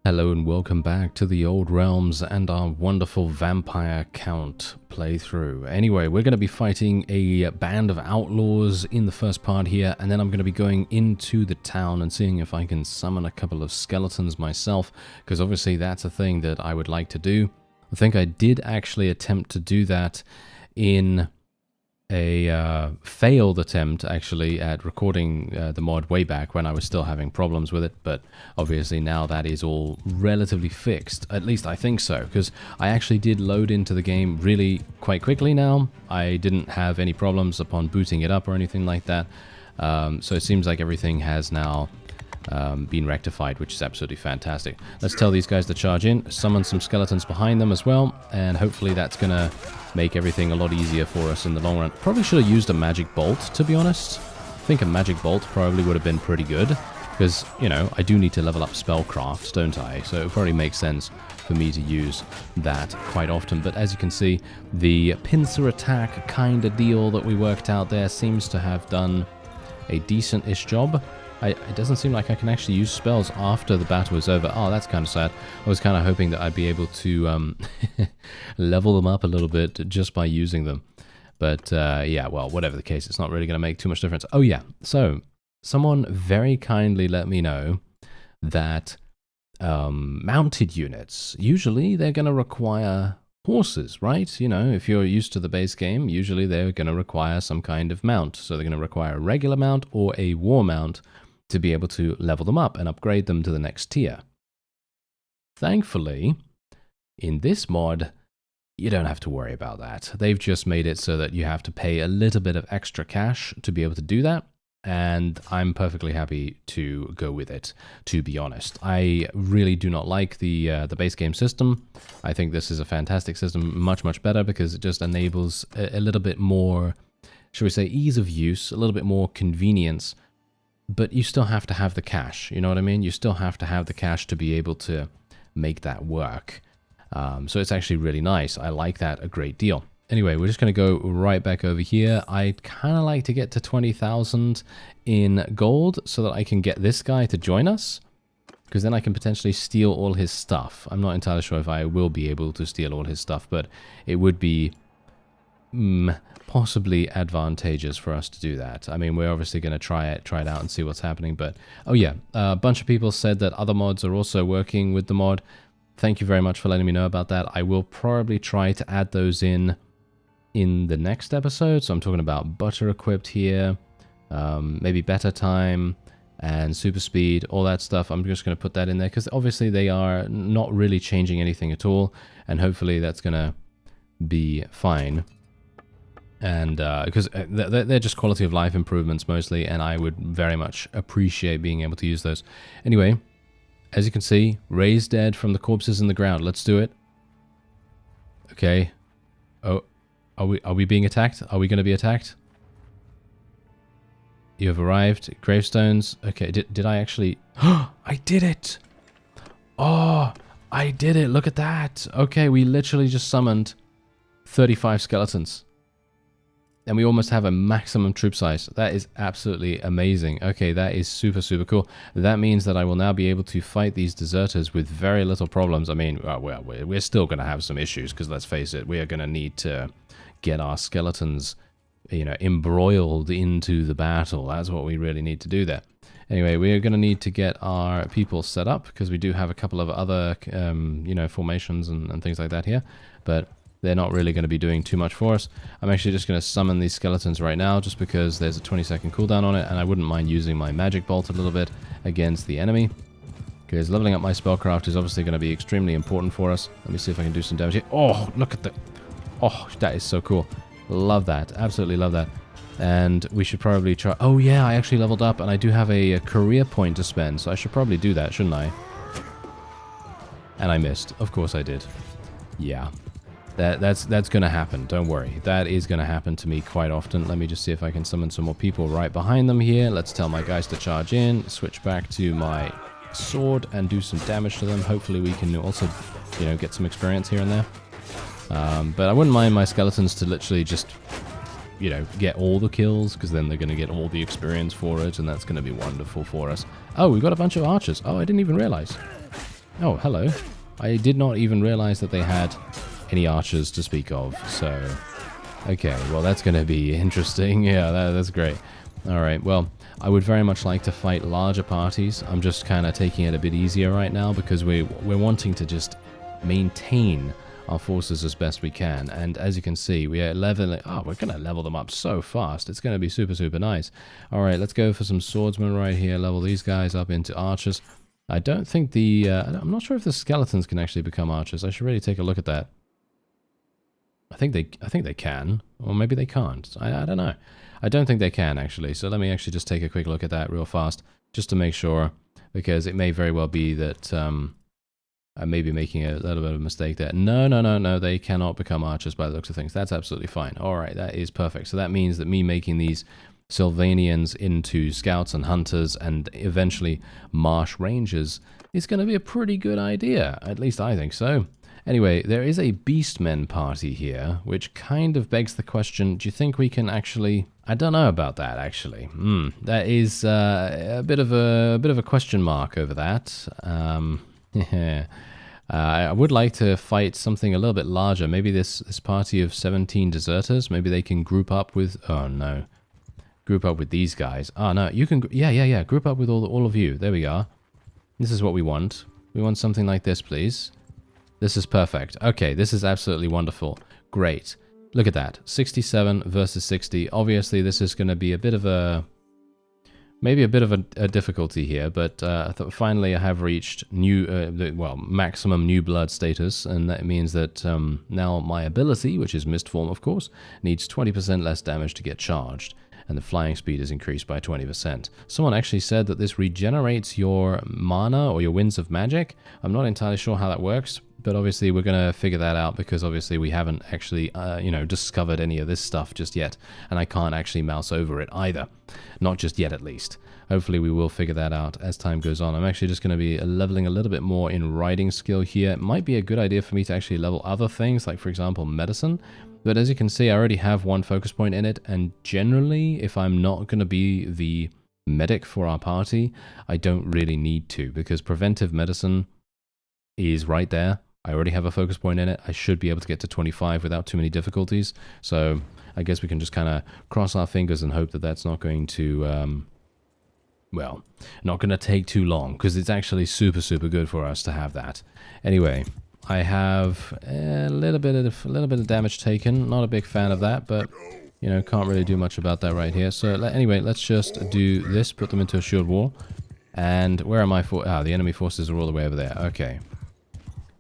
Hello and welcome back to the old realms and our wonderful vampire count playthrough. Anyway, we're going to be fighting a band of outlaws in the first part here, and then I'm going to be going into the town and seeing if I can summon a couple of skeletons myself, because obviously that's a thing that I would like to do. I think I did actually attempt to do that in a failed attempt actually at recording the mod way back when I was still having problems with it, but obviously now that is all relatively fixed. At least I think so, because I actually did load into the game really quite quickly now. I didn't have any problems upon booting it up or anything like that, so it seems like everything has now been rectified, which is absolutely fantastic. Let's tell these guys to charge in, summon some skeletons behind them as well, and hopefully that's gonna make everything a lot easier for us in the long run. Probably should have used a magic bolt, to be honest. I think a magic bolt probably would have been pretty good, because, you know, I do need to level up spellcraft, don't I? So it probably makes sense for me to use that quite often. But as you can see, the pincer attack kind of deal that we worked out there seems to have done a decent-ish job. It doesn't seem like I can actually use spells after the battle is over. Oh, that's kind of sad. I was kind of hoping that I'd be able to level them up a little bit just by using them. But yeah, well, whatever the case, it's not really going to make too much difference. Oh yeah, so someone very kindly let me know that mounted units, usually they're going to require horses, right? You know, if you're used to the base game, usually they're going to require some kind of mount. So they're going to require a regular mount or a war mount to be able to level them up and upgrade them to the next tier. Thankfully, in this mod, you don't have to worry about that. They've just made it so that you have to pay a little bit of extra cash to be able to do that, and I'm perfectly happy to go with it, to be honest. I really do not like the base game system. I think this is a fantastic system, much, much better, because it just enables a little bit more, shall we say, ease of use, a little bit more convenience. But you still have to have the cash, you know what I mean? You still have to have the cash to be able to make that work. So it's actually really nice. I like that a great deal. Anyway, we're just going to go right back over here. I'd kind of like to get to 20,000 in gold so that I can get this guy to join us, because then I can potentially steal all his stuff. I'm not entirely sure if I will be able to steal all his stuff, but it would be possibly advantageous for us to do that. I mean, we're obviously going to try it out and see what's happening. But oh yeah, a bunch of people said that other mods are also working with the mod. Thank you very much for letting me know about that. I will probably try to add those in the next episode. So I'm talking about butter equipped here, maybe better time and super speed, all that stuff. I'm just going to put that in there because obviously they are not really changing anything at all, and hopefully that's going to be fine. And because they're just quality of life improvements mostly, and I would very much appreciate being able to use those. Anyway, as you can see, raise dead from the corpses in the ground. Let's do it. Okay. Oh, are we being attacked? Are we going to be attacked? You have arrived. Gravestones. Okay, did I actually... I did it! Oh, I did it. Look at that. Okay, we literally just summoned 35 skeletons. And we almost have a maximum troop size. That is absolutely amazing. Okay, that is super, super cool. That means that I will now be able to fight these deserters with very little problems. I mean, well, we're still going to have some issues, because let's face it, we are going to need to get our skeletons, you know, embroiled into the battle. That's what we really need to do there. Anyway, we are going to need to get our people set up, because we do have a couple of other, you know, formations and things like that here. But they're not really going to be doing too much for us. I'm actually just going to summon these skeletons right now, just because there's a 20-second cooldown on it, and I wouldn't mind using my magic bolt a little bit against the enemy, because leveling up my spellcraft is obviously going to be extremely important for us. Let me see if I can do some damage here. Oh, look at the... Oh, that is so cool. Love that. Absolutely love that. And we should probably try... Oh yeah, I actually leveled up, and I do have a career point to spend, so I should probably do that, shouldn't I? And I missed. Of course I did. Yeah. That's going to happen. Don't worry. That is going to happen to me quite often. Let me just see if I can summon some more people right behind them here. Let's tell my guys to charge in, switch back to my sword, and do some damage to them. Hopefully we can also, you know, get some experience here and there. But I wouldn't mind my skeletons to literally just, you know, get all the kills, because then they're going to get all the experience for it, and that's going to be wonderful for us. Oh, we've got a bunch of archers. Oh, I didn't even realize. Oh, hello. I did not even realize that they had any archers to speak of, so... Okay, well, that's going to be interesting. Yeah, that's great. Alright, well, I would very much like to fight larger parties. I'm just kind of taking it a bit easier right now because we're wanting to just maintain our forces as best we can. And as you can see, we are leveling... Oh, we're going to level them up so fast. It's going to be super, super nice. Alright, let's go for some swordsmen right here. Level these guys up into archers. I don't think the... I'm not sure if the skeletons can actually become archers. I should really take a look at that. I think they can, or maybe they can't. I don't know. I don't think they can, actually. So let me actually just take a quick look at that real fast, just to make sure, because it may very well be that I may be making a little bit of a mistake there. No, they cannot become archers by the looks of things. That's absolutely fine. All right, that is perfect. So that means that me making these Sylvanians into scouts and hunters and eventually marsh rangers is going to be a pretty good idea. At least I think so. Anyway, there is a BEASTMEN party here, which kind of begs the question, do you think we can actually... I don't know about that, actually. That is a bit of a question mark over that. Yeah. I would like to fight something a little bit larger. Maybe this party of 17 deserters, maybe they can group up with... Oh, no. Group up with these guys. Oh, no, you can... Yeah. Group up with all of you. There we are. This is what we want. We want something like this, please. This is perfect. Okay, this is absolutely wonderful. Great. Look at that. 67 versus 60. Obviously, this is going to be a bit of a... Maybe a bit of a difficulty here, but finally I have reached maximum new blood status, and that means that now my ability, which is Mist Form, of course, needs 20% less damage to get charged, and the flying speed is increased by 20%. Someone actually said that this regenerates your mana or your winds of magic. I'm not entirely sure how that works, but obviously we're going to figure that out because obviously we haven't actually, discovered any of this stuff just yet, and I can't actually mouse over it either. Not just yet, at least. Hopefully we will figure that out as time goes on. I'm actually just going to be leveling a little bit more in riding skill here. It might be a good idea for me to actually level other things, like for example medicine. But as you can see, I already have one focus point in it, and generally, if I'm not going to be the medic for our party, I don't really need to, because preventive medicine is right there. I already have a focus point in it. I should be able to get to 25 without too many difficulties. So I guess we can just kind of cross our fingers and hope that that's not going to, not going to take too long, because it's actually super, super good for us to have that. Anyway, I have a little bit of damage taken. Not a big fan of that, but can't really do much about that right here. So anyway, let's just do this. Put them into a shield wall. And where am I for? The enemy forces are all the way over there. Okay.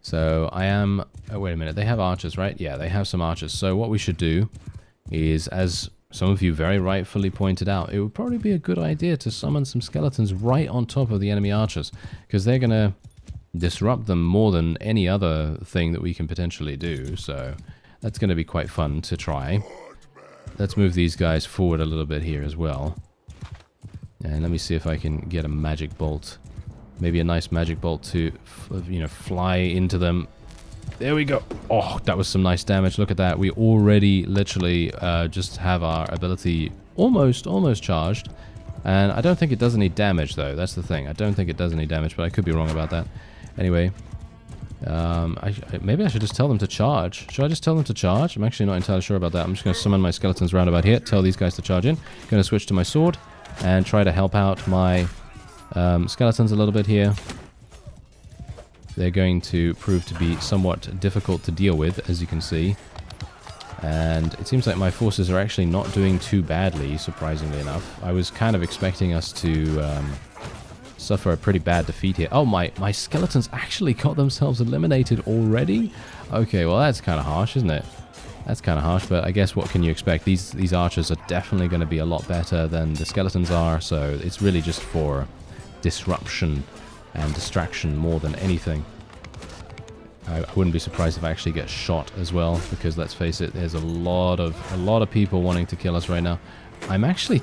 So I am... Oh, wait a minute. They have archers, right? Yeah, they have some archers. So what we should do is, as some of you very rightfully pointed out, it would probably be a good idea to summon some skeletons right on top of the enemy archers, because they're going to disrupt them more than any other thing that we can potentially do. So that's going to be quite fun to try. Let's move these guys forward a little bit here as well. And let me see if I can get a magic bolt. Maybe a nice magic bolt to, fly into them. There we go. Oh, that was some nice damage. Look at that. We already literally just have our ability almost charged. And I don't think it does any damage, though. That's the thing. I don't think it does any damage, but I could be wrong about that. Anyway, maybe I should just tell them to charge. Should I just tell them to charge? I'm actually not entirely sure about that. I'm just going to summon my skeletons round about here. Tell these guys to charge in. Going to switch to my sword and try to help out my... skeletons a little bit here. They're going to prove to be somewhat difficult to deal with, as you can see. And it seems like my forces are actually not doing too badly, surprisingly enough. I was kind of expecting us to suffer a pretty bad defeat here. Oh, my skeletons actually got themselves eliminated already? Okay, well that's kind of harsh, isn't it? That's kind of harsh, but I guess what can you expect? These archers are definitely going to be a lot better than the skeletons are, so it's really just for disruption and distraction more than anything. I wouldn't be surprised if I actually get shot as well, because let's face it, there's a lot of people wanting to kill us right now. I'm actually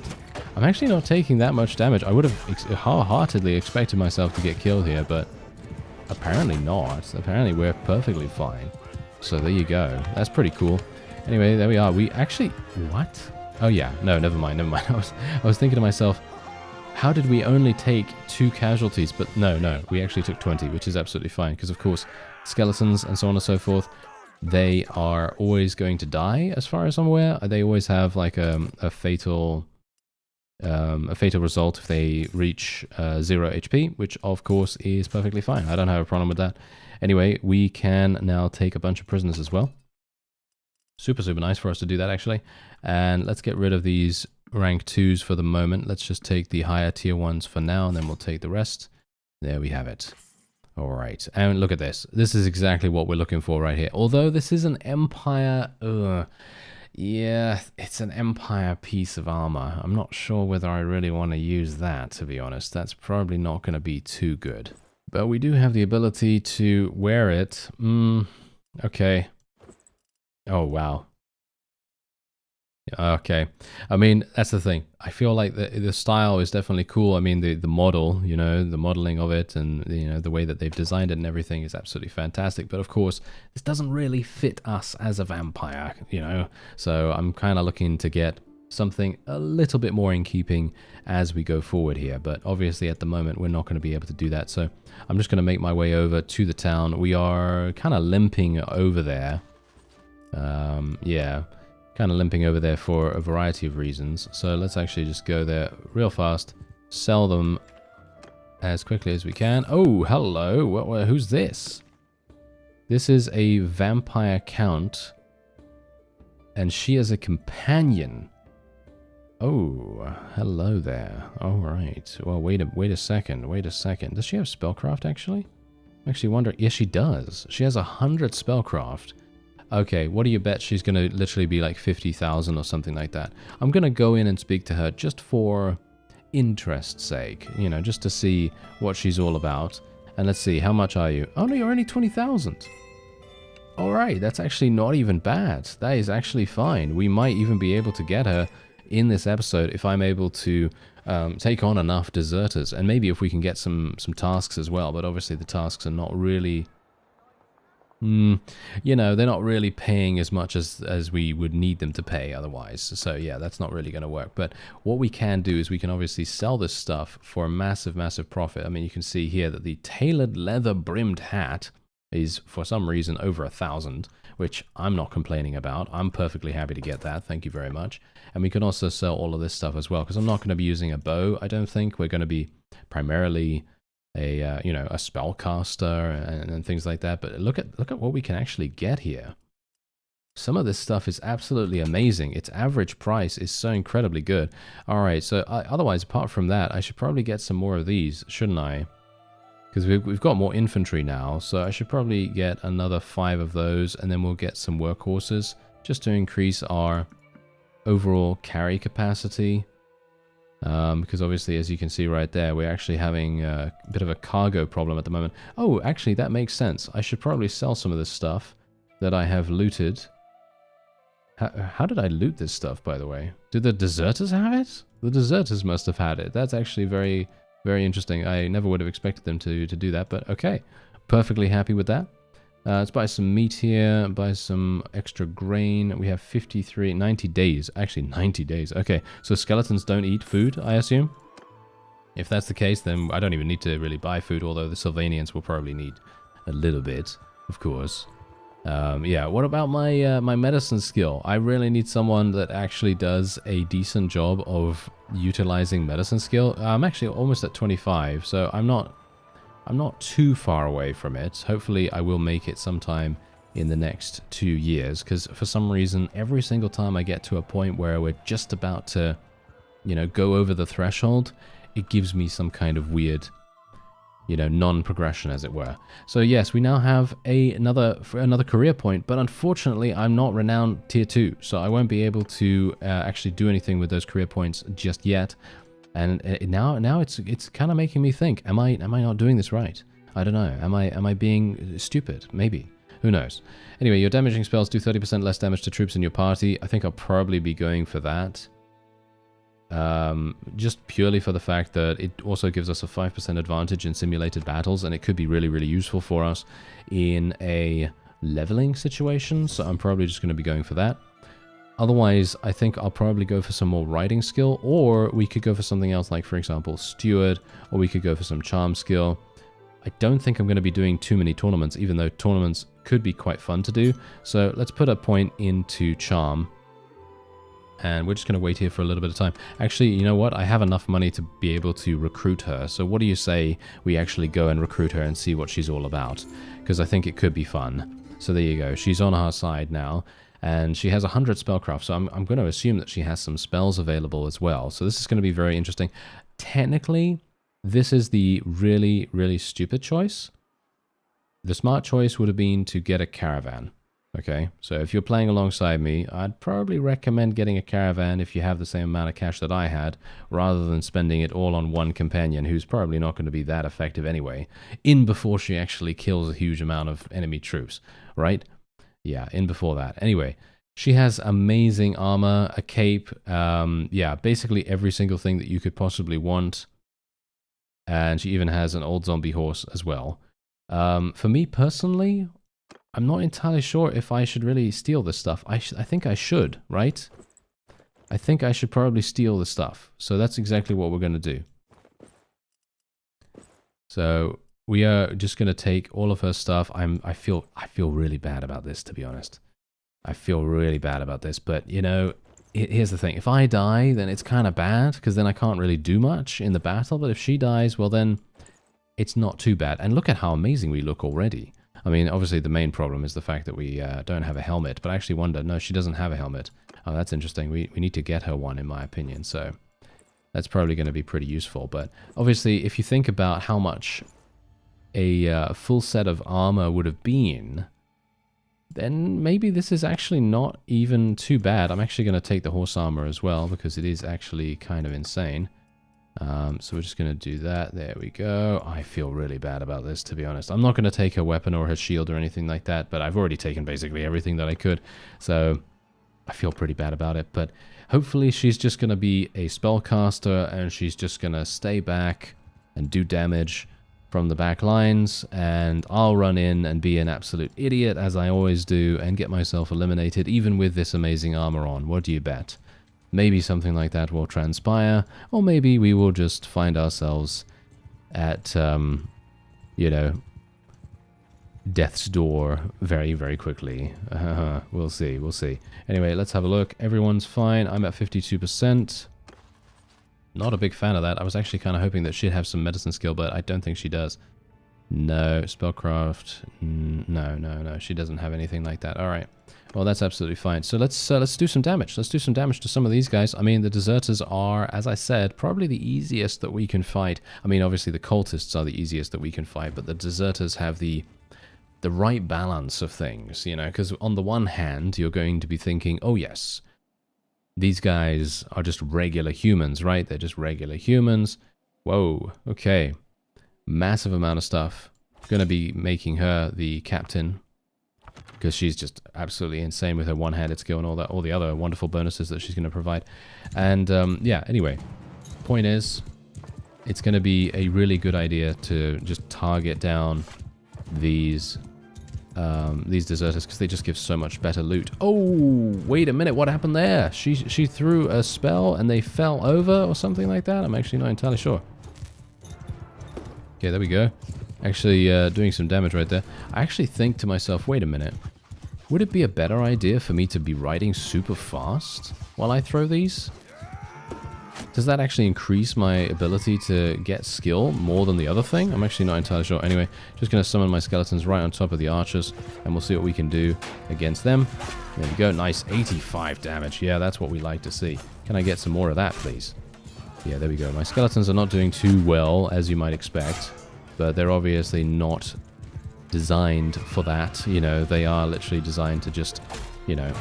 not taking that much damage. I would have wholeheartedly expected myself to get killed here, but apparently not. Apparently we're perfectly fine. So there you go. That's pretty cool. Anyway, there we are. We actually... What? Oh yeah. No, never mind. I was thinking to myself, how did we only take 2 casualties? But no, we actually took 20, which is absolutely fine. Because, of course, skeletons and so on and so forth, they are always going to die, as far as I'm aware. They always have, like, a fatal result if they reach 0 HP, which, of course, is perfectly fine. I don't have a problem with that. Anyway, we can now take a bunch of prisoners as well. Super, super nice for us to do that, actually. And let's get rid of these rank 2s for the moment. Let's just take the higher tier 1s for now, and then we'll take the rest. There we have it. All right, and look at this. This is exactly what we're looking for right here. Although this is an Empire... yeah, it's an Empire piece of armor. I'm not sure whether I really want to use that, to be honest. That's probably not going to be too good. But we do have the ability to wear it. Okay. Oh, wow. Okay. I mean, that's the thing. I feel like the style is definitely cool. I mean, the model, you know, the modeling of it and, you know, the way that they've designed it and everything is absolutely fantastic. But of course, this doesn't really fit us as a vampire, you know. So I'm kind of looking to get something a little bit more in keeping as we go forward here. But obviously at the moment, we're not going to be able to do that. So I'm just going to make my way over to the town. We are kind of limping over there. Yeah. Kind of limping over there for a variety of reasons. So let's actually just go there real fast, sell them as quickly as we can. Oh, hello. Who's this? This is a vampire count, and she is a companion. Oh, hello there. All right. Well, wait a second. Wait a second. Does she have spellcraft, actually? I actually wonder. Yes, she does. She has 100 spellcraft. Okay, what do you bet she's going to literally be like 50,000 or something like that? I'm going to go in and speak to her just for interest's sake, you know, just to see what she's all about. And let's see, how much are you? Oh no, you're only 20,000. All right, that's actually not even bad. That is actually fine. We might even be able to get her in this episode if I'm able to take on enough deserters. And maybe if we can get some tasks as well, but obviously the tasks are not really... you know, they're not really paying as much as we would need them to pay otherwise. So yeah, that's not really going to work. But what we can do is we can obviously sell this stuff for a massive, massive profit. I mean, you can see here that the tailored leather brimmed hat is for some reason over 1,000, which I'm not complaining about. I'm perfectly happy to get that. Thank you very much. And we can also sell all of this stuff as well, because I'm not going to be using a bow. I don't think we're going to be primarily a you know, a spellcaster and things like that. But look at what we can actually get here. Some of this stuff is absolutely amazing. Its average price is so incredibly good. All right, so otherwise, apart from that, I should probably get some more of these, shouldn't I? Because we've got more infantry now, so I should probably get another 5 of those, and then we'll get some workhorses just to increase our overall carry capacity. Because obviously, as you can see right there, we're actually having a bit of a cargo problem at the moment. Oh, actually, that makes sense. I should probably sell some of this stuff that I have looted. How did I loot this stuff, by the way? Did the deserters have it? The deserters must have had it. That's actually very, very interesting. I never would have expected them to do that, but okay. Perfectly happy with that. Let's buy some meat here, buy some extra grain. We have 90 days. Actually, 90 days. Okay, so skeletons don't eat food, I assume? If that's the case, then I don't even need to really buy food, although the Sylvanians will probably need a little bit, of course. Yeah, what about my my medicine skill? I really need someone that actually does a decent job of utilizing medicine skill. I'm actually almost at 25, so I'm not too far away from it. Hopefully I will make it sometime in the next 2 years, because for some reason every single time I get to a point where we're just about to, you know, go over the threshold, it gives me some kind of weird, you know, non-progression, as it were. So yes, we now have another career point, but unfortunately I'm not renowned tier 2, so I won't be able to actually do anything with those career points just yet. And now it's kind of making me think, am I not doing this right? I don't know. Am I being stupid? Maybe. Who knows? Anyway, your damaging spells do 30% less damage to troops in your party. I think I'll probably be going for that. Just purely for the fact that it also gives us a 5% advantage in simulated battles, and it could be really, really useful for us in a leveling situation. So I'm probably just going to be going for that. Otherwise, I think I'll probably go for some more riding skill, or we could go for something else like, for example, Steward, or we could go for some charm skill. I don't think I'm going to be doing too many tournaments, even though tournaments could be quite fun to do. So let's put a point into charm. And we're just going to wait here for a little bit of time. Actually, you know what? I have enough money to be able to recruit her. So what do you say we actually go and recruit her and see what she's all about? Because I think it could be fun. So there you go. She's on our side now. And she has 100 spellcraft. So I'm going to assume that she has some spells available as well. So this is going to be very interesting. Technically, this is the really, really stupid choice. The smart choice would have been to get a caravan. Okay, so if you're playing alongside me, I'd probably recommend getting a caravan if you have the same amount of cash that I had, rather than spending it all on one companion who's probably not going to be that effective anyway, in before she actually kills a huge amount of enemy troops, right? Yeah, in before that. Anyway, she has amazing armor, a cape, yeah, basically every single thing that you could possibly want, and she even has an old zombie horse as well. For me personally, I'm not entirely sure if I should really steal this stuff. I think I should, right? I think I should probably steal the stuff. So that's exactly what we're going to do. So we are just going to take all of her stuff. I feel really bad about this, to be honest. I feel really bad about this, but you know, here's the thing. If I die, then it's kind of bad, because then I can't really do much in the battle. But if she dies, well then it's not too bad. And look at how amazing we look already. I mean, obviously the main problem is the fact that we don't have a helmet, but I actually wonder, no, she doesn't have a helmet. Oh, that's interesting. We need to get her one, in my opinion, so that's probably going to be pretty useful. But obviously, if you think about how much a full set of armor would have been, then maybe this is actually not even too bad. I'm actually going to take the horse armor as well, because it is actually kind of insane. So we're just going to do that. There we go. I feel really bad about this, to be honest. I'm not going to take her weapon or her shield or anything like that, but I've already taken basically everything that I could. So I feel pretty bad about it, but hopefully she's just going to be a spellcaster, and she's just going to stay back and do damage from the back lines, and I'll run in and be an absolute idiot, as I always do, and get myself eliminated, even with this amazing armor on. What do you bet? Maybe something like that will transpire, or maybe we will just find ourselves at, you know, death's door very, very quickly. We'll see, we'll see. Anyway, let's have a look. Everyone's fine. I'm at 52%. Not a big fan of that. I was actually kind of hoping that she'd have some medicine skill, but I don't think she does. No, spellcraft. No. She doesn't have anything like that. All right. Well, that's absolutely fine. So let's do some damage. Let's do some damage to some of these guys. I mean, the deserters are, as I said, probably the easiest that we can fight. I mean, obviously the cultists are the easiest that we can fight, but the deserters have the right balance of things, you know, because on the one hand, you're going to be thinking, oh yes, these guys are just regular humans, right? They're just regular humans. Whoa, okay. Massive amount of stuff. Going to be making her the captain, because she's just absolutely insane with her one-handed skill and all the other wonderful bonuses that she's going to provide. And yeah, anyway, point is, it's going to be a really good idea to just target down these deserters, because they just give so much better loot. Oh, wait a minute, what happened there? She threw a spell and they fell over or something like that? I'm actually not entirely sure. Okay, there we go. Actually doing some damage right there. I actually think to myself, wait a minute. Would it be a better idea for me to be riding super fast while I throw these? Does that actually increase my ability to get skill more than the other thing? I'm actually not entirely sure. Anyway, just going to summon my skeletons right on top of the archers, and we'll see what we can do against them. There we go. Nice. 85 damage. Yeah, that's what we like to see. Can I get some more of that, please? Yeah, there we go. My skeletons are not doing too well, as you might expect, but they're obviously not designed for that. You know, they are literally designed to just, you know,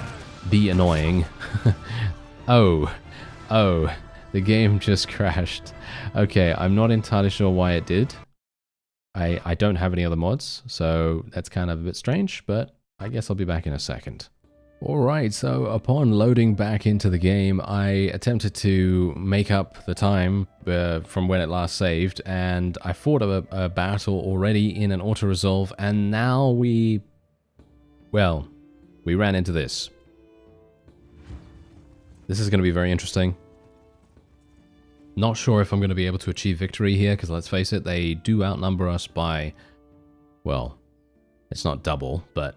be annoying. Oh, the game just crashed. Okay, I'm not entirely sure why it did. I don't have any other mods, so that's kind of a bit strange, but I guess I'll be back in a second. Alright, so upon loading back into the game, I attempted to make up the time from when it last saved, and I fought a battle already in an auto-resolve, and now we ran into this. This is going to be very interesting. Not sure if I'm going to be able to achieve victory here, because let's face it, they do outnumber us by, well, it's not double, but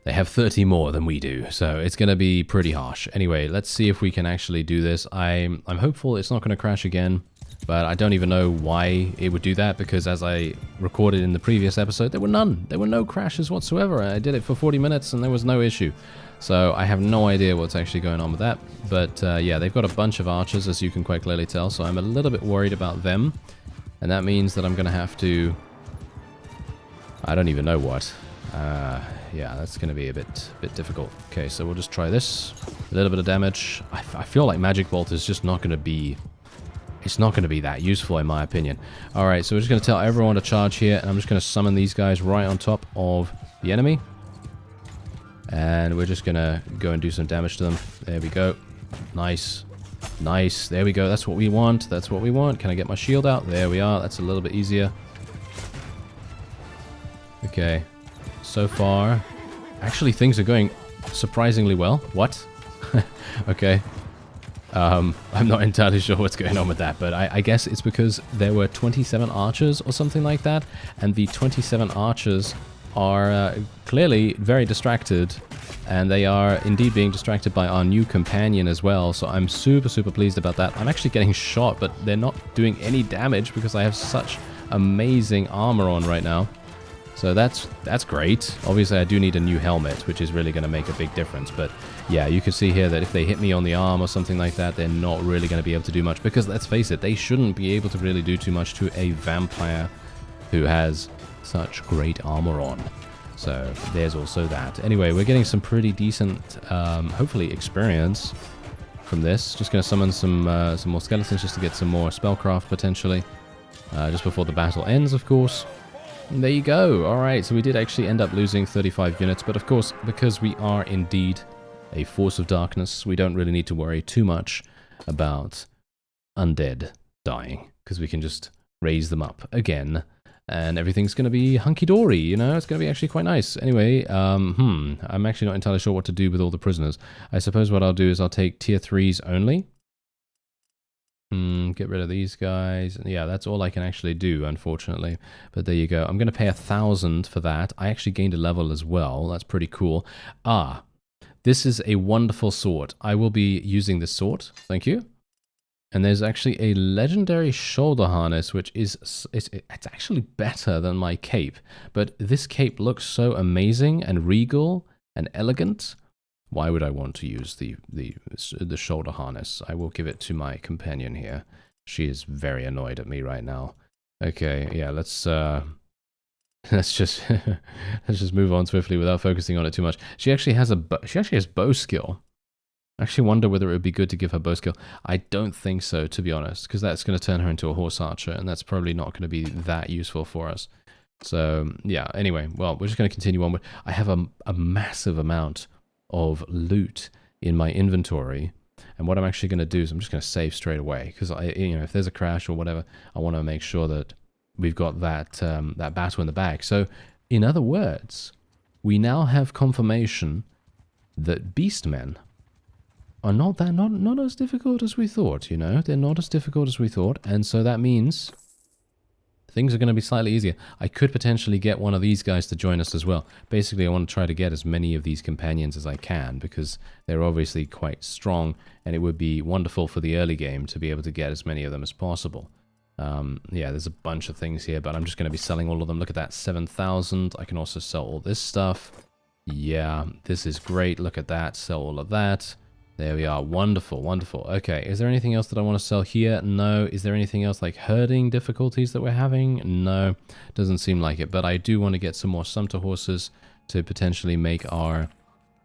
they have 30 more than we do, so it's going to be pretty harsh. Anyway, let's see if we can actually do this. I'm hopeful it's not going to crash again, but I don't even know why it would do that, because as I recorded in the previous episode, there were none. There were no crashes whatsoever. I did it for 40 minutes and there was no issue. So I have no idea what's actually going on with that. But yeah, they've got a bunch of archers, as you can quite clearly tell, so I'm a little bit worried about them. And that means that I'm going to have to... I don't even know what. Yeah, that's going to be a bit difficult. Okay, so we'll just try this. A little bit of damage. I feel like Magic Bolt is just not going to be... It's not going to be that useful, in my opinion. Alright, so we're just going to tell everyone to charge here, and I'm just going to summon these guys right on top of the enemy. And we're just going to go and do some damage to them. There we go. Nice. Nice. There we go. That's what we want. That's what we want. Can I get my shield out? There we are. That's a little bit easier. Okay. So far, actually things are going surprisingly well. What? Okay. I'm not entirely sure what's going on with that, but I guess it's because there were 27 archers or something like that, and the 27 archers are clearly very distracted, and they are indeed being distracted by our new companion as well, so I'm super pleased about that. I'm actually getting shot, but they're not doing any damage because I have such amazing armor on right now. So that's great. Obviously, I do need a new helmet, which is really going to make a big difference. But yeah, you can see here that if they hit me on the arm or something like that, they're not really going to be able to do much. Because let's face it, they shouldn't be able to really do too much to a vampire who has such great armor on. So there's also that. Anyway, we're getting some pretty decent, hopefully, experience from this. Just going to summon some more skeletons just to get some more spellcraft potentially. Just before the battle ends, of course. And there you go. Alright, so we did actually end up losing 35 units, but of course, because we are indeed a force of darkness, we don't really need to worry too much about undead dying, because we can just raise them up again, and everything's going to be hunky-dory, you know? It's going to be actually quite nice. Anyway, I'm actually not entirely sure what to do with all the prisoners. I suppose what I'll do is I'll take tier 3s only. Get rid of these guys. Yeah, that's all I can actually do, unfortunately. But there you go. I'm going to pay 1,000 for that. I actually gained a level as well. That's pretty cool. Ah, this is a wonderful sword. I will be using this sword. Thank you. And there's actually a legendary shoulder harness, which is it's actually better than my cape. But this cape looks so amazing and regal and elegant. Why would I want to use the shoulder harness? I will give it to my companion here. She is very annoyed at me right now. Okay, yeah, let's just let's just move on swiftly without focusing on it too much. She actually has bow skill. I actually wonder whether it would be good to give her bow skill. I don't think so, to be honest, because that's going to turn her into a horse archer, and that's probably not going to be that useful for us. So yeah. Anyway, well, we're just going to continue on. I have a massive amount of loot in my inventory, and what I'm actually going to do is I'm just going to save straight away, because if there's a crash or whatever, I want to make sure that we've got that that battle in the bag. So in other words, we now have confirmation that beastmen are not as difficult as we thought. You know, they're not as difficult as we thought, and so that means things are going to be slightly easier. I could potentially get one of these guys to join us as well. Basically, I want to try to get as many of these companions as I can, because they're obviously quite strong, and it would be wonderful for the early game to be able to get as many of them as possible. Yeah, there's a bunch of things here, but I'm just going to be selling all of them. Look at that, 7,000. I can also sell all this stuff. Yeah, this is great. Look at that, sell all of that. There we are. Wonderful, wonderful. Okay, is there anything else that I want to sell here? No. Is there anything else like herding difficulties that we're having? No, doesn't seem like it. But I do want to get some more sumpter horses to potentially make our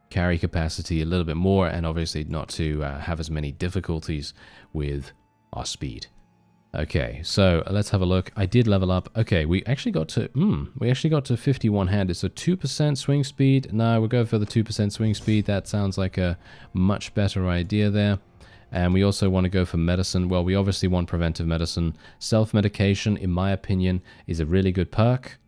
carry capacity a little bit more, and obviously not to have as many difficulties with our speed. Okay, so let's have a look. I did level up. Okay, we actually got to 51-handed, so 2% swing speed. No, we'll go for the 2% swing speed. That sounds like a much better idea there. And we also want to go for medicine. Well, we obviously want preventive medicine. Self-medication, in my opinion, is a really good perk.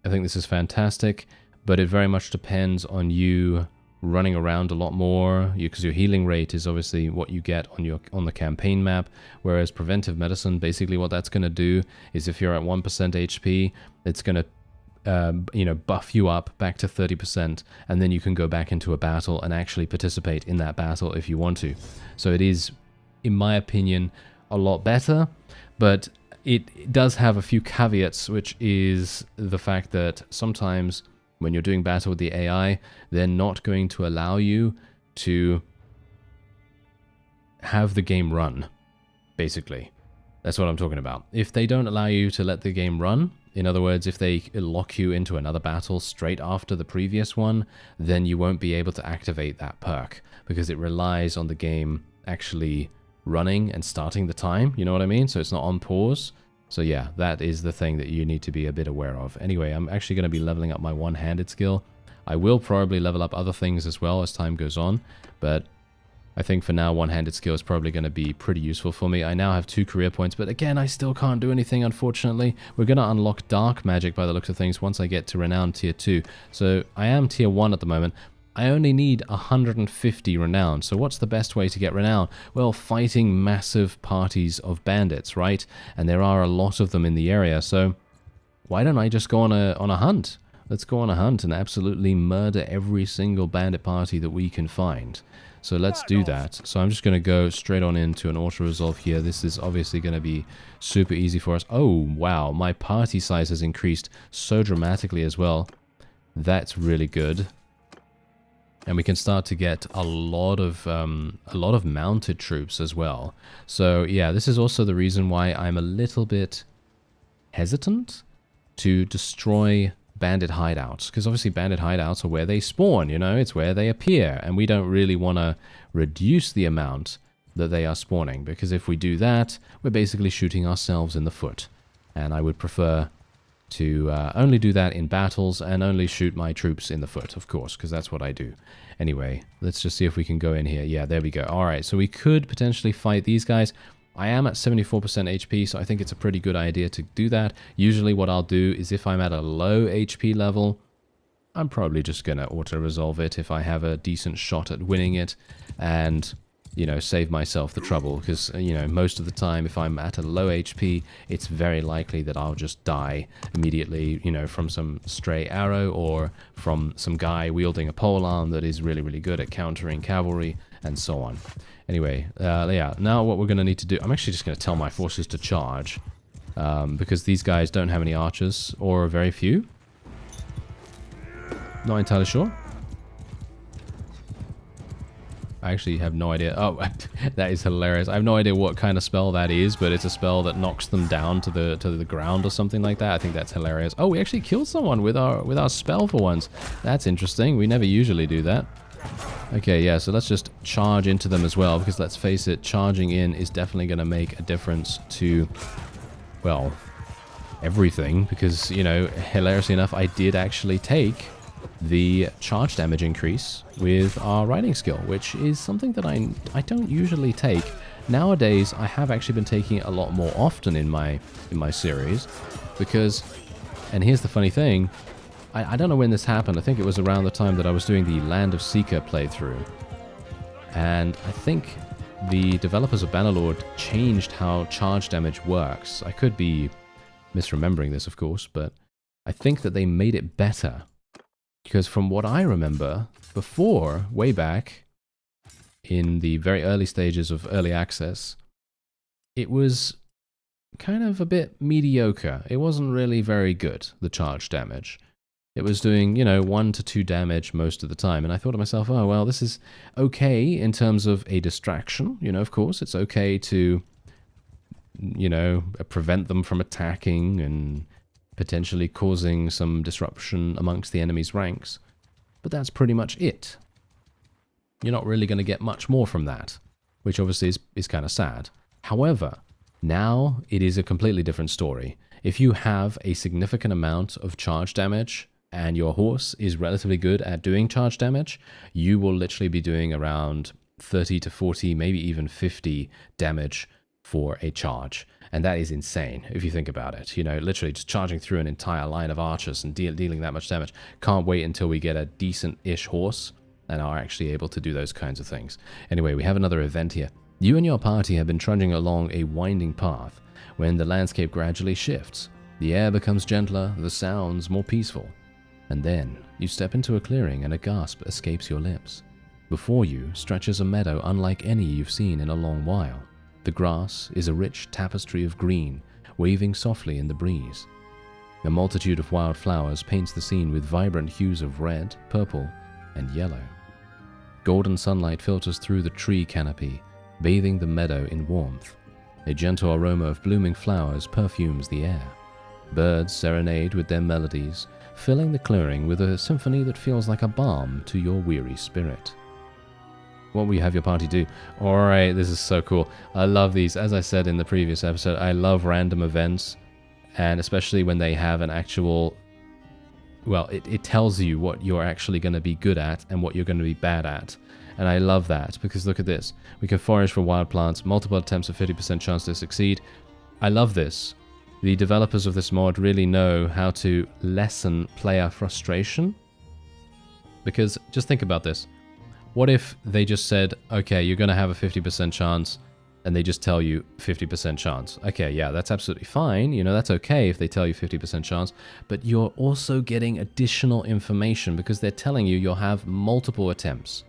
I think this is fantastic, but it very much depends on you running around a lot more, because your healing rate is obviously what you get on the campaign map, whereas preventive medicine, basically what that's going to do is if you're at 1% HP, it's going to buff you up back to 30%, and then you can go back into a battle and actually participate in that battle if you want to. So it is, in my opinion, a lot better, but it does have a few caveats, which is the fact that sometimes when you're doing battle with the AI, they're not going to allow you to have the game run, basically. That's what I'm talking about. If they don't allow you to let the game run, in other words, if they lock you into another battle straight after the previous one, then you won't be able to activate that perk, because it relies on the game actually running and starting the time, you know what I mean? So it's not on pause. So yeah, that is the thing that you need to be a bit aware of. Anyway, I'm actually going to be leveling up my one-handed skill. I will probably level up other things as well as time goes on, but I think for now one-handed skill is probably going to be pretty useful for me. I now have 2 career points, but again, I still can't do anything, unfortunately. We're going to unlock dark magic by the looks of things once I get to renown tier 2. So I am tier 1 at the moment. I only need 150 renown. So what's the best way to get renown? Well, fighting massive parties of bandits, right? And there are a lot of them in the area, so why don't I just go on a hunt? Let's go on a hunt and absolutely murder every single bandit party that we can find. So let's do that. So I'm just going to go straight on into an auto-resolve here. This is obviously going to be super easy for us. Oh, wow. My party size has increased so dramatically as well. That's really good. And we can start to get a lot of mounted troops as well. So yeah, this is also the reason why I'm a little bit hesitant to destroy bandit hideouts, because obviously bandit hideouts are where they spawn, you know, it's where they appear, and we don't really want to reduce the amount that they are spawning, because if we do that, we're basically shooting ourselves in the foot. And I would prefer to only do that in battles and only shoot my troops in the foot, of course, because that's what I do. Anyway, let's just see if we can go in here. Yeah, there we go. All right, so we could potentially fight these guys. I am at 74% HP, so I think it's a pretty good idea to do that. Usually what I'll do is if I'm at a low HP level, I'm probably just going to auto-resolve it if I have a decent shot at winning it, and you know, save myself the trouble, because, you know, most of the time if I'm at a low HP, it's very likely that I'll just die immediately, you know, from some stray arrow or from some guy wielding a polearm that is really, really good at countering cavalry and so on. Anyway, yeah, now what we're going to need to do, I'm actually just going to tell my forces to charge, because these guys don't have any archers, or very few. Not entirely sure. I actually have no idea. Oh, that is hilarious. I have no idea what kind of spell that is, but it's a spell that knocks them down to the ground or something like that. I think that's hilarious. Oh, we actually killed someone with our spell for once. That's interesting. We never usually do that. Okay, yeah, so let's just charge into them as well, because let's face it, charging in is definitely going to make a difference to, well, everything, because, you know, hilariously enough, I did actually take the charge damage increase with our riding skill, which is something that I don't usually take. Nowadays, I have actually been taking it a lot more often in my series, because, and here's the funny thing, I don't know when this happened. I think it was around the time that I was doing the Land of Seeker playthrough, and I think the developers of Bannerlord changed how charge damage works. I could be misremembering this, of course, but I think that they made it better. Because from what I remember, before, way back, in the very early stages of early access, it was kind of a bit mediocre. It wasn't really very good, the charge damage. It was doing, you know, 1 to 2 damage most of the time. And I thought to myself, oh, well, this is okay in terms of a distraction. You know, of course, it's okay to, you know, prevent them from attacking and potentially causing some disruption amongst the enemy's ranks. But that's pretty much it. You're not really going to get much more from that, which obviously is kind of sad. However, now it is a completely different story. If you have a significant amount of charge damage and your horse is relatively good at doing charge damage, you will literally be doing around 30 to 40, maybe even 50 damage for a charge. And that is insane, if you think about it. You know, literally just charging through an entire line of archers and dealing that much damage. Can't wait until we get a decent-ish horse and are actually able to do those kinds of things. Anyway, we have another event here. You and your party have been trudging along a winding path when the landscape gradually shifts. The air becomes gentler, the sounds more peaceful. And then you step into a clearing and a gasp escapes your lips. Before you stretches a meadow unlike any you've seen in a long while. The grass is a rich tapestry of green, waving softly in the breeze. A multitude of wild flowers paints the scene with vibrant hues of red, purple, and yellow. Golden sunlight filters through the tree canopy, bathing the meadow in warmth. A gentle aroma of blooming flowers perfumes the air. Birds serenade with their melodies, filling the clearing with a symphony that feels like a balm to your weary spirit. What will you have your party do? Alright, this is so cool. I love these. As I said in the previous episode, I love random events, and especially when they have an actual... Well, it tells you what you're actually going to be good at and what you're going to be bad at. And I love that, because look at this. We can forage for wild plants, multiple attempts of 50% chance to succeed. I love this. The developers of this mod really know how to lessen player frustration. Because just think about this. What if they just said, okay, you're going to have a 50% chance, and they just tell you 50% chance? Okay, yeah, that's absolutely fine. You know, that's okay if they tell you 50% chance, but you're also getting additional information because they're telling you you'll have multiple attempts.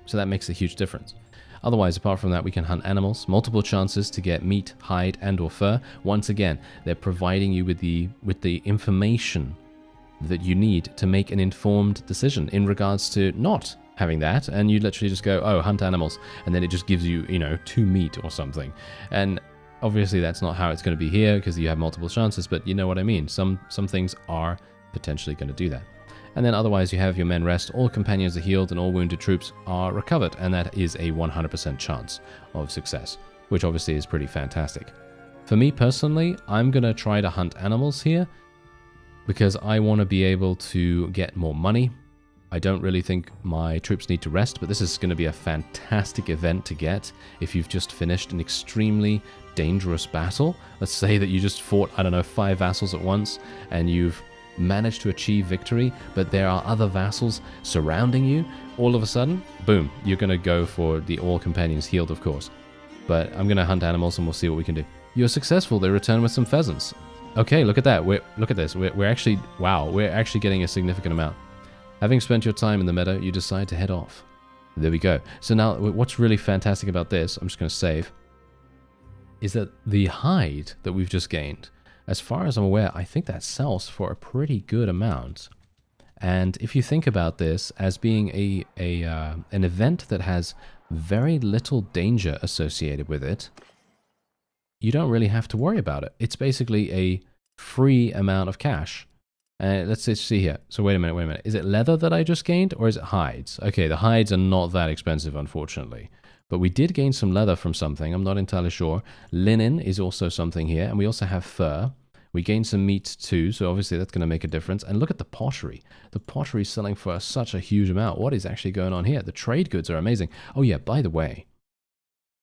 So that makes a huge difference. Otherwise, apart from that, we can hunt animals, multiple chances to get meat, hide, and or fur. Once again, they're providing you with the information that you need to make an informed decision in regards to not having that, and you literally just go, oh, hunt animals, and then it just gives you, 2 meat or something. And obviously that's not how it's going to be here, because you have multiple chances, but you know what I mean. Some things are potentially going to do that. And then otherwise you have your men rest, all companions are healed, and all wounded troops are recovered, and that is a 100% chance of success, which obviously is pretty fantastic. For me personally, I'm going to try to hunt animals here, because I want to be able to get more money. I don't really think my troops need to rest, but this is going to be a fantastic event to get if you've just finished an extremely dangerous battle. Let's say that you just fought, I don't know, 5 vassals at once, and you've managed to achieve victory, but there are other vassals surrounding you. All of a sudden, boom, you're going to go for the all companions healed, of course. But I'm going to hunt animals, and we'll see what we can do. You're successful. They return with some pheasants. Okay, look at that. Look at this. We're actually, wow, we're actually getting a significant amount. Having spent your time in the meadow, you decide to head off. There we go. So now, what's really fantastic about this, I'm just going to save, is that the hide that we've just gained, as far as I'm aware, I think that sells for a pretty good amount. And if you think about this as being an event that has very little danger associated with it, you don't really have to worry about it. It's basically a free amount of cash. Let's see here. So wait a minute. Is it leather that I just gained, or is it hides? Okay, the hides are not that expensive, unfortunately. But we did gain some leather from something. I'm not entirely sure. Linen is also something here, and we also have fur. We gained some meat too, so obviously that's going to make a difference. And look at the pottery. The pottery is selling for such a huge amount. What is actually going on here? The trade goods are amazing. Oh yeah, by the way,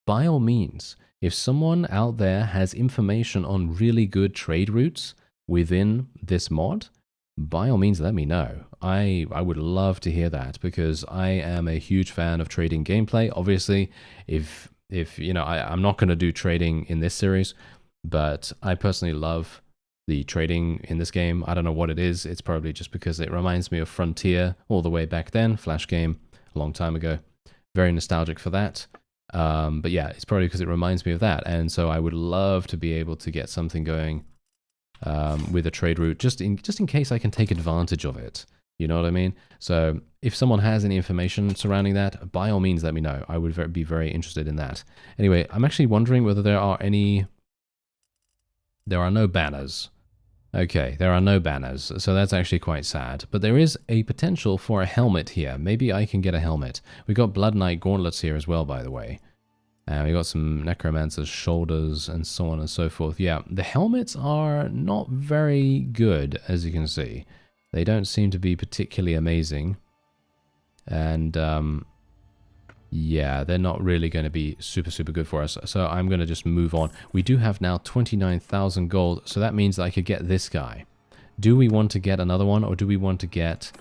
by all means, if someone out there has information on really good trade routes within this mod, by all means, let me know. I would love to hear that, because I am a huge fan of trading gameplay. Obviously, if I'm not going to do trading in this series, but I personally love the trading in this game. I don't know what it is. It's probably just because it reminds me of Frontier all the way back then, Flash game, a long time ago. Very nostalgic for that. But yeah, it's probably because it reminds me of that. And so I would love to be able to get something going with a trade route, just in case I can take advantage of it. You know what I mean? So if someone has any information surrounding that, by all means, let me know. I would be very interested in that. Anyway, I'm actually wondering whether there are any... There are no banners. Okay, there are no banners, so that's actually quite sad. But there is a potential for a helmet here. Maybe I can get a helmet. We got Blood Knight gauntlets here as well, by the way. And we got some Necromancer's shoulders and so on and so forth. Yeah, the helmets are not very good, as you can see. They don't seem to be particularly amazing. And, yeah, they're not really going to be super good for us. So I'm going to just move on. We do have now 29,000 gold, so that means that I could get this guy. Do we want to get another one, or do we want to get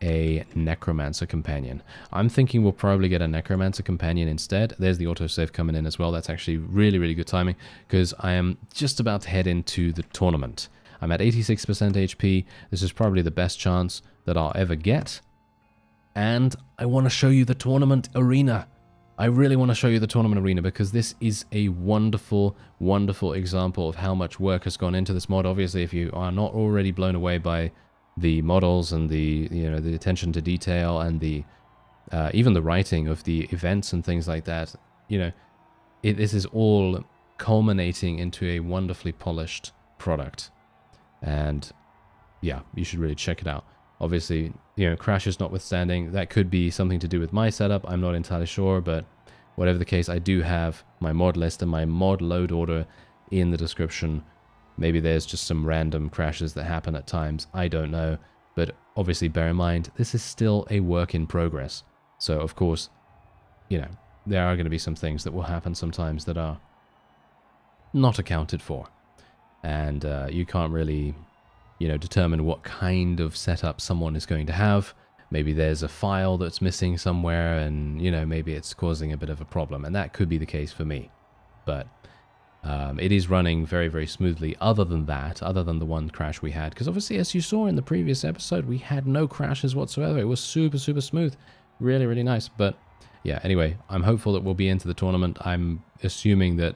a Necromancer Companion. I'm thinking we'll probably get a Necromancer Companion instead. There's the autosave coming in as well. That's actually really, really good timing because I am just about to head into the tournament. I'm at 86% HP. This is probably the best chance that I'll ever get. And I want to show you the tournament arena. I really want to show you the tournament arena because this is a wonderful, wonderful example of how much work has gone into this mod. Obviously, if you are not already blown away by the models and the, you know, the attention to detail and the even the writing of the events and things like that, you know, this is all culminating into a wonderfully polished product. And yeah, you should really check it out. Obviously, you know, crashes notwithstanding, that could be something to do with my setup. I'm not entirely sure, but whatever the case, I do have my mod list and my mod load order in the description. Maybe there's just some random crashes that happen at times. I don't know. But obviously, bear in mind, this is still a work in progress. So, of course, you know, there are going to be some things that will happen sometimes that are not accounted for. And you can't really, you know, determine what kind of setup someone is going to have. Maybe there's a file that's missing somewhere and, you know, maybe it's causing a bit of a problem. And that could be the case for me. But it is running very, very smoothly other than that, other than the one crash we had. Because obviously, as you saw in the previous episode, we had no crashes whatsoever. It was super, super smooth. Really, really nice. But yeah, anyway, I'm hopeful that we'll be into the tournament. I'm assuming that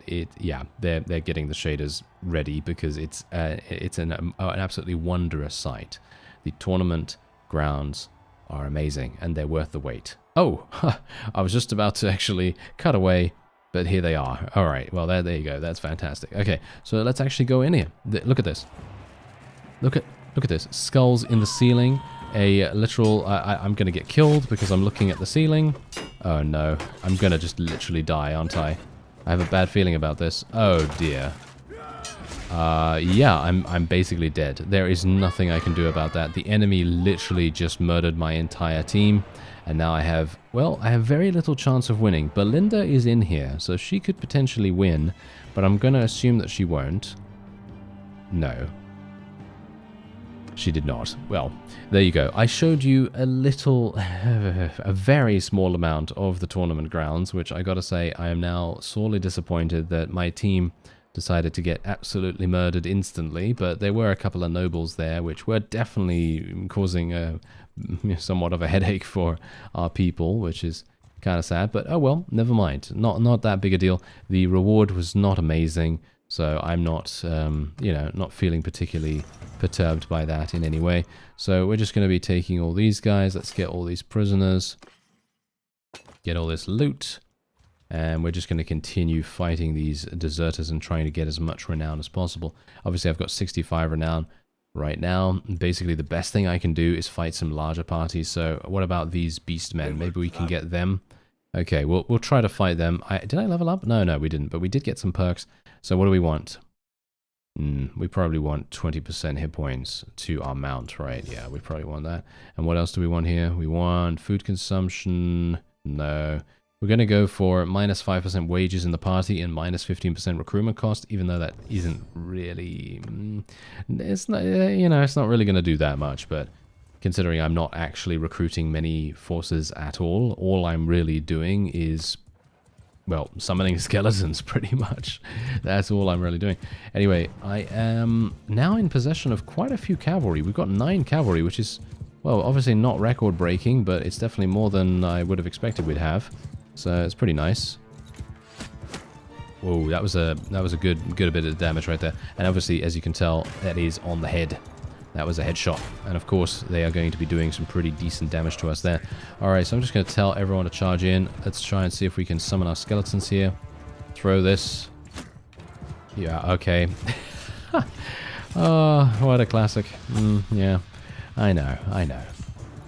they're getting the shaders ready because it's an absolutely wondrous sight. The tournament grounds are amazing and they're worth the wait. Oh, I was just about to actually cut away, but here they are. All right, well, there you go. That's fantastic. Okay, so let's actually go in here. Look at this. Look at this. Skulls in the ceiling. A literal... I'm going to get killed because I'm looking at the ceiling. Oh, no. I'm going to just literally die, aren't I? I have a bad feeling about this. Oh, dear. Yeah, I'm basically dead. There is nothing I can do about that. The enemy literally just murdered my entire team. And now I have, well, I have very little chance of winning. Belinda is in here, so she could potentially win. But I'm going to assume that she won't. No. She did not. Well, there you go. I showed you a little, a very small amount of the tournament grounds, which I gotta say, I am now sorely disappointed that my team decided to get absolutely murdered instantly, but there were a couple of nobles there, which were definitely causing somewhat of a headache for our people, which is kind of sad, but oh well, never mind. Not that big a deal. The reward was not amazing, so I'm not, you know, not feeling particularly perturbed by that in any way. So we're just going to be taking all these guys. Let's get all these prisoners, get all this loot, and we're just going to continue fighting these deserters and trying to get as much renown as possible. Obviously, I've got 65 renown right now. Basically, the best thing I can do is fight some larger parties. So what about these beastmen? Maybe we can get them. Okay, we'll try to fight them. Did I level up? No, we didn't, but we did get some perks. So what do we want? We probably want 20% hit points to our mount, right? Yeah, we probably want that. And what else do we want here? We want food consumption. No. We're going to go for minus 5% wages in the party and minus 15% recruitment cost, even though that isn't really... it's not, you know, it's not really going to do that much, but considering I'm not actually recruiting many forces at all I'm really doing is... well, summoning skeletons, pretty much. That's all I'm really doing. Anyway, I am now in possession of quite a few cavalry. We've got 9 cavalry, which is, well, obviously not record-breaking, but it's definitely more than I would have expected we'd have. So it's pretty nice. Whoa, that was a good bit of damage right there. And obviously, as you can tell, that is on the head. That was a headshot. And of course, they are going to be doing some pretty decent damage to us there. Alright, so I'm just going to tell everyone to charge in. Let's try and see if we can summon our skeletons here. Throw this. Yeah, okay. Oh, what a classic. Yeah, I know.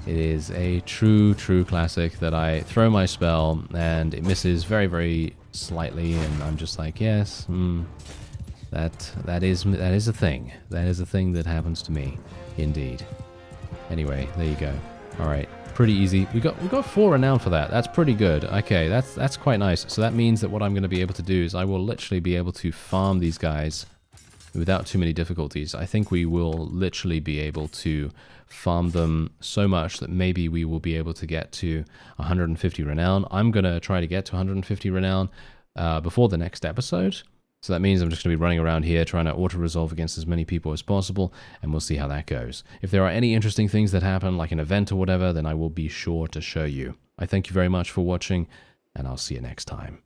It is a true classic that I throw my spell and it misses very, very slightly. And I'm just like, yes, That is a thing. That is a thing that happens to me, indeed. Anyway, there you go. All right, pretty easy. We got 4 renown for that. That's pretty good. Okay, that's quite nice. So that means that what I'm going to be able to do is I will literally be able to farm these guys without too many difficulties. I think we will literally be able to farm them so much that maybe we will be able to get to 150 renown. I'm going to try to get to 150 renown before the next episode. So that means I'm just going to be running around here trying to auto-resolve against as many people as possible, and we'll see how that goes. If there are any interesting things that happen, like an event or whatever, then I will be sure to show you. I thank you very much for watching, and I'll see you next time.